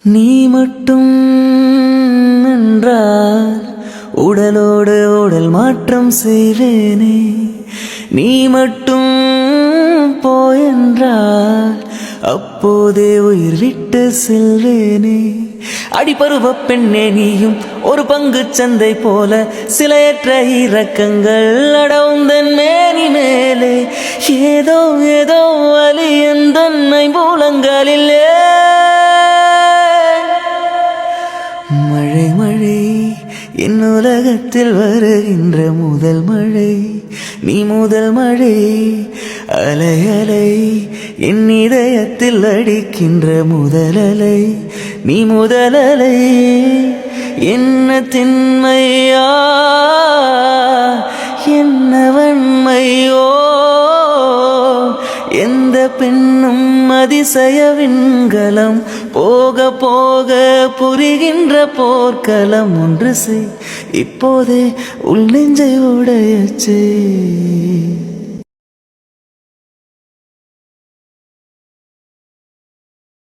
நீ மட்டும் என்றால் உடலோடு உடல் மாற்றம் செய்வேனே. நீ மட்டும் போயென்றால் அப்போதே உயிர் விட்டு செல்வேனே. அடிபருவ பெண்ணே நீயும் ஒரு பங்கு சந்தை போல சிலையற்ற இறக்கங்கள் அடவுந்தன் மேனி மேலே. ஏதோ ஏதோ வலி எந்தன்னை மூலங்களிலே. மழை மழை என் உலகத்தில் வருகின்ற முதல் மழை. நீ முதல் மழை. அலை அலை என் இதயத்தில் அடிக்கின்ற முதல் அலை. நீ முதல் அலை. என்ன திண்மையா என்ன வன்மையோ எந்த பெண்ணும் அதிசய விண்கலம். போக போக புரிகின்ற போர்க்களம். ஒன்று செய் இப்போதே உள் நெஞ்சை உடையச்சே.